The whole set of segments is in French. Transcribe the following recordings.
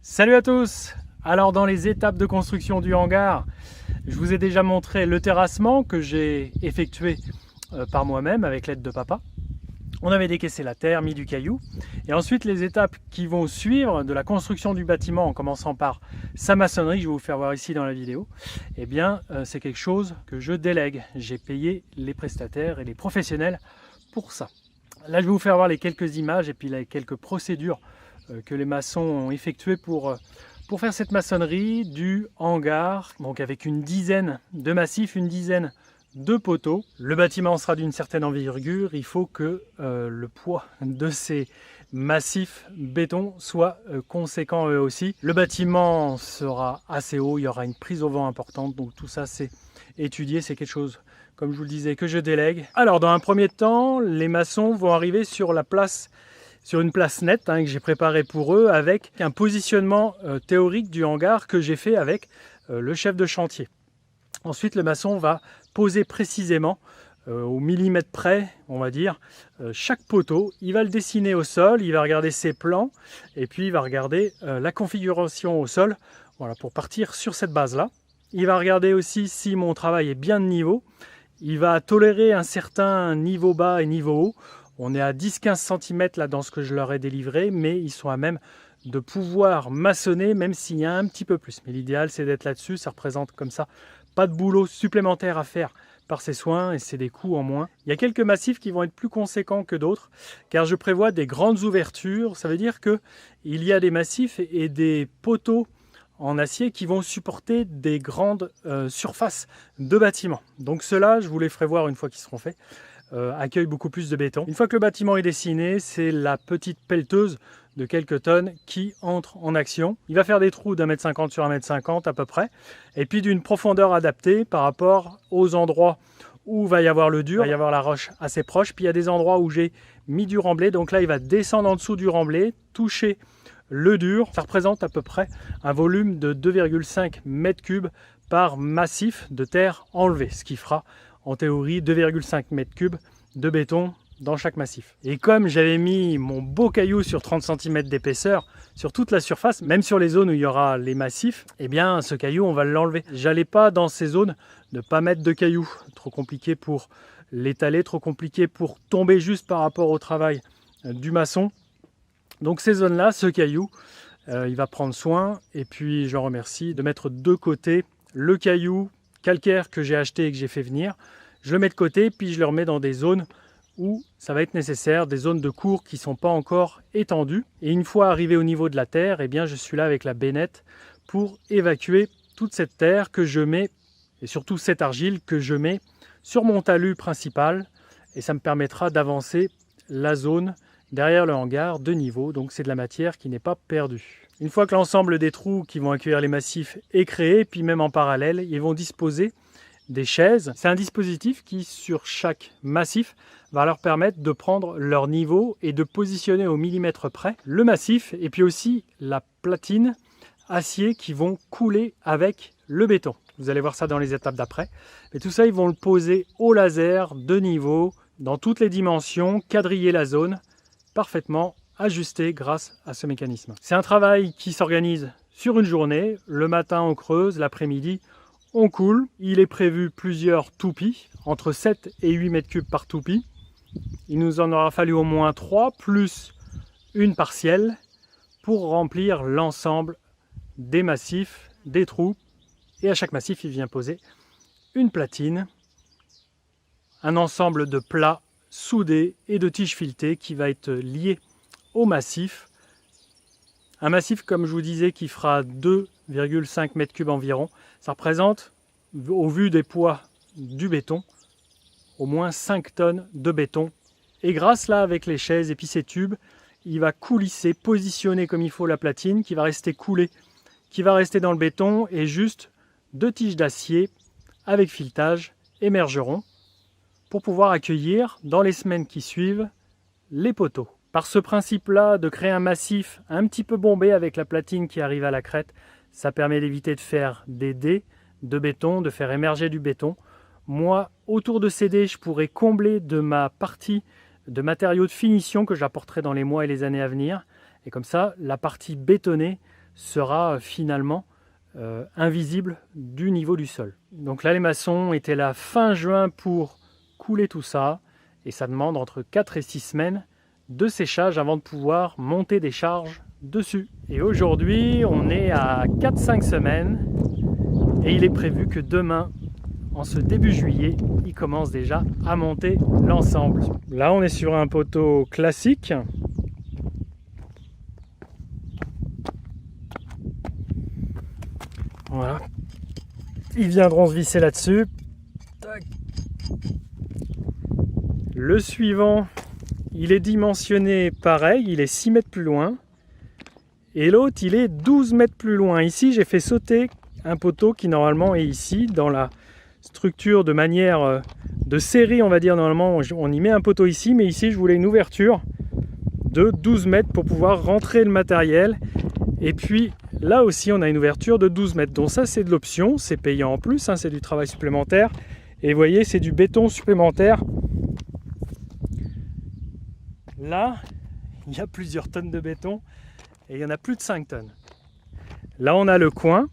Salut à tous! Alors dans les étapes de construction du hangar, je vous ai déjà montré le terrassement que j'ai effectué par moi-même avec l'aide de papa. On avait décaissé la terre, mis du caillou. Et ensuite les étapes qui vont suivre de la construction du bâtiment en commençant par sa maçonnerie, je vais vous faire voir ici dans la vidéo, eh bien c'est quelque chose que je délègue. J'ai payé les prestataires et les professionnels pour ça. Là je vais vous faire voir les quelques images et puis les quelques procédures que les maçons ont effectuées pour faire cette maçonnerie du hangar, donc avec une dizaine de massifs, une dizaine de poteaux. Le bâtiment sera d'une certaine envergure, il faut que le poids de ces massifs béton soit conséquent eux aussi. Le bâtiment sera assez haut, il y aura une prise au vent importante, donc tout ça c'est étudié, c'est quelque chose, comme je vous le disais, que je délègue. Alors dans un premier temps, les maçons vont arriver sur une place nette que j'ai préparée pour eux avec un positionnement théorique du hangar que j'ai fait avec le chef de chantier. Ensuite, le maçon va poser précisément, au millimètre près, on va dire, chaque poteau. Il va le dessiner au sol, il va regarder ses plans et puis il va regarder la configuration au sol, voilà, pour partir sur cette base-là. Il va regarder aussi si mon travail est bien de niveau. Il va tolérer un certain niveau bas et niveau haut. On est à 10-15 cm là dans ce que je leur ai délivré, mais ils sont à même de pouvoir maçonner, même s'il y a un petit peu plus. Mais l'idéal, c'est d'être là-dessus. Ça représente comme ça pas de boulot supplémentaire à faire par ces soins et c'est des coûts en moins. Il y a quelques massifs qui vont être plus conséquents que d'autres, car je prévois des grandes ouvertures. Ça veut dire qu'il y a des massifs et des poteaux en acier qui vont supporter des grandes surfaces de bâtiments. Donc ceux-là, je vous les ferai voir une fois qu'ils seront faits. Accueille beaucoup plus de béton. Une fois que le bâtiment est dessiné, c'est la petite pelleteuse de quelques tonnes qui entre en action. Il va faire des trous d'1,50 m sur 1,50 m à peu près, et puis d'une profondeur adaptée par rapport aux endroits où va y avoir le dur, il va y avoir la roche assez proche, puis il y a des endroits où j'ai mis du remblai, donc là il va descendre en dessous du remblai, toucher le dur. Ça représente à peu près un volume de 2,5 m3 par massif de terre enlevé, ce qui fera en théorie 2,5 m3 de béton dans chaque massif. Et comme j'avais mis mon beau caillou sur 30 cm d'épaisseur sur toute la surface, même sur les zones où il y aura les massifs, eh bien ce caillou on va l'enlever. J'allais pas dans ces zones ne pas mettre de caillou, trop compliqué pour l'étaler, trop compliqué pour tomber juste par rapport au travail du maçon. Donc ces zones là, ce caillou, il va prendre soin, et puis je remercie de mettre de côté le caillou calcaire que j'ai acheté et que j'ai fait venir. Je le mets de côté, puis je le remets dans des zones où ça va être nécessaire, des zones de cours qui ne sont pas encore étendues. Et une fois arrivé au niveau de la terre, eh bien, je suis là avec la bennette pour évacuer toute cette terre que je mets, et surtout cette argile que je mets sur mon talus principal. Et ça me permettra d'avancer la zone derrière le hangar de niveau. Donc c'est de la matière qui n'est pas perdue. Une fois que l'ensemble des trous qui vont accueillir les massifs est créé, puis même en parallèle, ils vont disposer des chaises. C'est un dispositif qui, sur chaque massif, va leur permettre de prendre leur niveau et de positionner au millimètre près le massif et puis aussi la platine acier qui vont couler avec le béton. Vous allez voir ça dans les étapes d'après. Mais tout ça, ils vont le poser au laser de niveau, dans toutes les dimensions, quadriller la zone, parfaitement ajusté grâce à ce mécanisme. C'est un travail qui s'organise sur une journée. Le matin, on creuse, l'après-midi, on coule. Il est prévu plusieurs toupis, entre 7 et 8 m3 par toupie. Il nous en aura fallu au moins 3, plus une partielle, pour remplir l'ensemble des massifs, des trous. Et à chaque massif, il vient poser une platine, un ensemble de plats soudés et de tiges filetées qui va être lié au massif. Un massif, comme je vous disais, qui fera 2,5 m3 environ. Ça représente, au vu des poids du béton, au moins 5 tonnes de béton. Et grâce là, avec les chaises et puis ces tubes, il va coulisser, positionner comme il faut la platine, qui va rester coulée, qui va rester dans le béton, et juste 2 tiges d'acier avec filetage émergeront pour pouvoir accueillir dans les semaines qui suivent les poteaux. Par ce principe-là, de créer un massif un petit peu bombé avec la platine qui arrive à la crête, ça permet d'éviter de faire des dés de béton, de faire émerger du béton. Moi, autour de ces dés, je pourrais combler de ma partie de matériaux de finition que j'apporterai dans les mois et les années à venir. Et comme ça, la partie bétonnée sera finalement invisible du niveau du sol. Donc là, les maçons étaient là fin juin pour couler tout ça, et ça demande entre 4 et 6 semaines de séchage avant de pouvoir monter des charges dessus. Et aujourd'hui, on est à 4-5 semaines, et il est prévu que demain, en ce début juillet, il commence déjà à monter l'ensemble. Là, on est sur un poteau classique. Voilà. Ils viendront se visser là-dessus. Le suivant, il est dimensionné pareil, il est 6 mètres plus loin. Et l'autre, il est 12 mètres plus loin. Ici, j'ai fait sauter un poteau qui normalement est ici, dans la structure de manière de série, on va dire. Normalement, on y met un poteau ici, mais ici, je voulais une ouverture de 12 mètres pour pouvoir rentrer le matériel. Et puis, là aussi, on a une ouverture de 12 mètres. Donc ça, c'est de l'option, c'est payant en plus, hein, c'est du travail supplémentaire. Et vous voyez, c'est du béton supplémentaire. Là, il y a plusieurs tonnes de béton et il y en a plus de 5 tonnes. Là, on a le coin.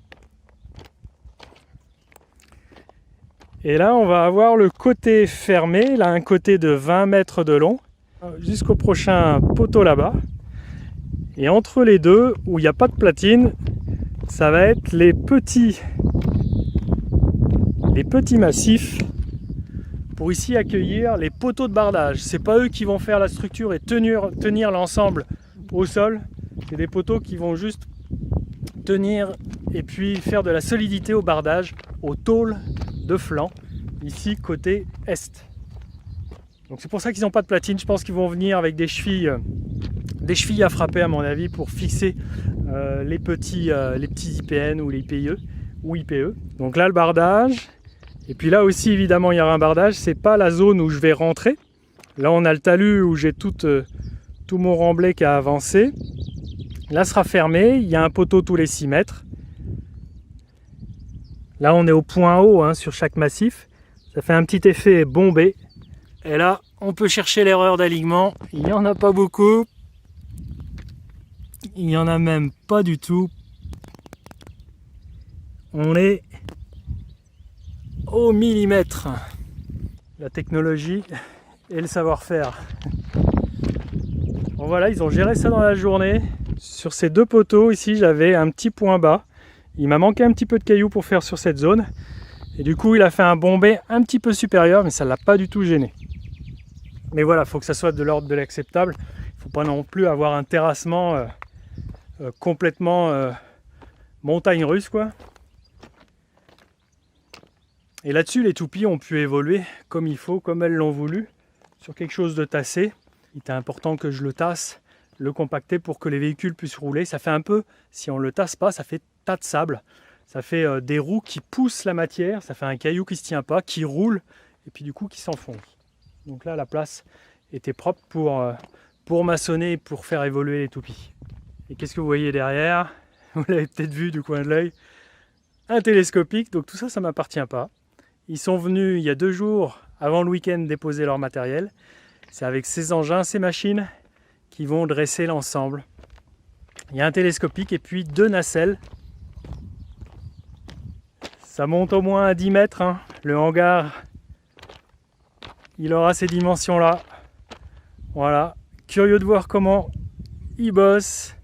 Et là, on va avoir le côté fermé, là, un côté de 20 mètres de long, jusqu'au prochain poteau là-bas. Et entre les deux, où il n'y a pas de platine, ça va être les petits massifs pour ici accueillir les poteaux de bardage. C'est pas eux qui vont faire la structure et tenir l'ensemble au sol. C'est des poteaux qui vont juste tenir et puis faire de la solidité au bardage, au tôle de flanc, ici côté est. Donc c'est pour ça qu'ils n'ont pas de platine. Je pense qu'ils vont venir avec des chevilles à frapper à mon avis pour fixer les petits IPN ou les IPE ou IPE. Donc là le bardage. Et puis là aussi, évidemment, il y aura un bardage. C'est pas la zone où je vais rentrer. Là, on a le talus où j'ai tout mon remblai qui a avancé. Là, sera fermé. Il y a un poteau tous les 6 mètres. Là, on est au point haut hein, sur chaque massif. Ça fait un petit effet bombé. Et là, on peut chercher l'erreur d'alignement. Il n'y en a pas beaucoup. Il n'y en a même pas du tout. On est au millimètre. La technologie et le savoir-faire. Bon voilà, ils ont géré ça dans la journée. Sur ces deux poteaux ici, j'avais un petit point bas. Il m'a manqué un petit peu de cailloux pour faire sur cette zone. Et du coup, il a fait un bombé un petit peu supérieur, mais ça ne l'a pas du tout gêné. Mais voilà, il faut que ça soit de l'ordre de l'acceptable. Il ne faut pas non plus avoir un terrassement complètement montagne russe, quoi. Et là-dessus, les toupies ont pu évoluer comme il faut, comme elles l'ont voulu, sur quelque chose de tassé. Il était important que je le tasse, le compacter pour que les véhicules puissent rouler. Ça fait un peu, si on ne le tasse pas, ça fait tas de sable. Ça fait des roues qui poussent la matière, ça fait un caillou qui ne se tient pas, qui roule, et puis du coup qui s'enfonce. Donc là, la place était propre pour maçonner et pour faire évoluer les toupies. Et qu'est-ce que vous voyez derrière? Vous l'avez peut-être vu du coin de l'œil. Un télescopique, donc tout ça, ça ne m'appartient pas. Ils sont venus il y a 2 jours avant le week-end déposer leur matériel. C'est avec ces engins, ces machines qui vont dresser l'ensemble. Il y a un télescopique et puis 2 nacelles. Ça monte au moins à 10 mètres. Hein. Le hangar, il aura ces dimensions-là. Voilà. Curieux de voir comment ils bossent.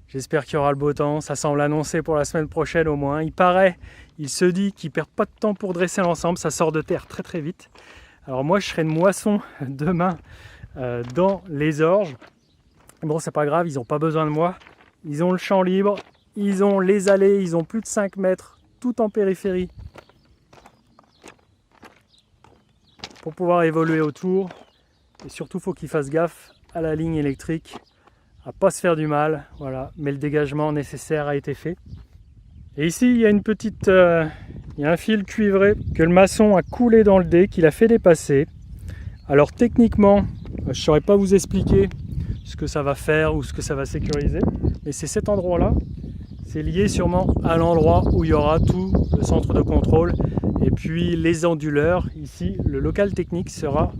J'espère qu'il y aura le beau temps. Ça semble annoncé pour la semaine prochaine au moins. Il se dit qu'ils ne perdent pas de temps pour dresser l'ensemble. Ça sort de terre très très vite. Alors moi, je serai de moisson demain dans les orges. Bon, c'est pas grave, ils n'ont pas besoin de moi. Ils ont le champ libre. Ils ont les allées. Ils ont plus de 5 mètres. Tout en périphérie. Pour pouvoir évoluer autour. Et surtout, il faut qu'ils fassent gaffe à la ligne électrique. À pas se faire du mal, voilà, mais le dégagement nécessaire a été fait. Et ici, il y a il y a un fil cuivré que le maçon a coulé dans le dé, qu'il a fait dépasser. Alors techniquement, je ne saurais pas vous expliquer ce que ça va faire ou ce que ça va sécuriser, mais c'est cet endroit-là, c'est lié sûrement à l'endroit où il y aura tout le centre de contrôle et puis les onduleurs. Ici, le local technique sera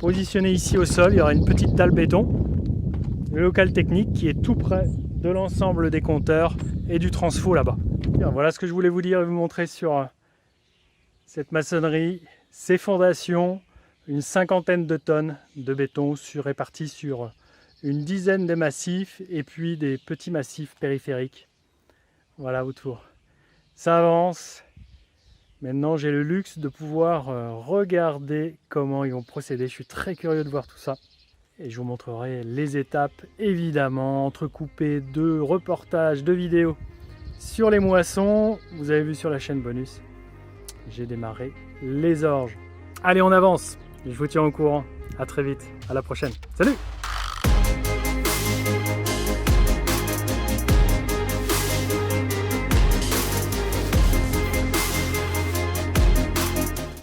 positionné ici au sol, il y aura une petite dalle béton. Le local technique qui est tout près de l'ensemble des compteurs et du transfo là-bas. Voilà ce que je voulais vous dire et vous montrer sur cette maçonnerie, ces fondations, une cinquantaine de tonnes de béton réparties sur une dizaine de massifs et puis des petits massifs périphériques. Voilà autour. Ça avance. Maintenant, j'ai le luxe de pouvoir regarder comment ils vont procéder. Je suis très curieux de voir tout ça. Et je vous montrerai les étapes, évidemment, entrecoupées de reportages, de vidéos sur les moissons. Vous avez vu sur la chaîne bonus, j'ai démarré les orges. Allez, on avance. Je vous tiens au courant. À très vite. À la prochaine. Salut!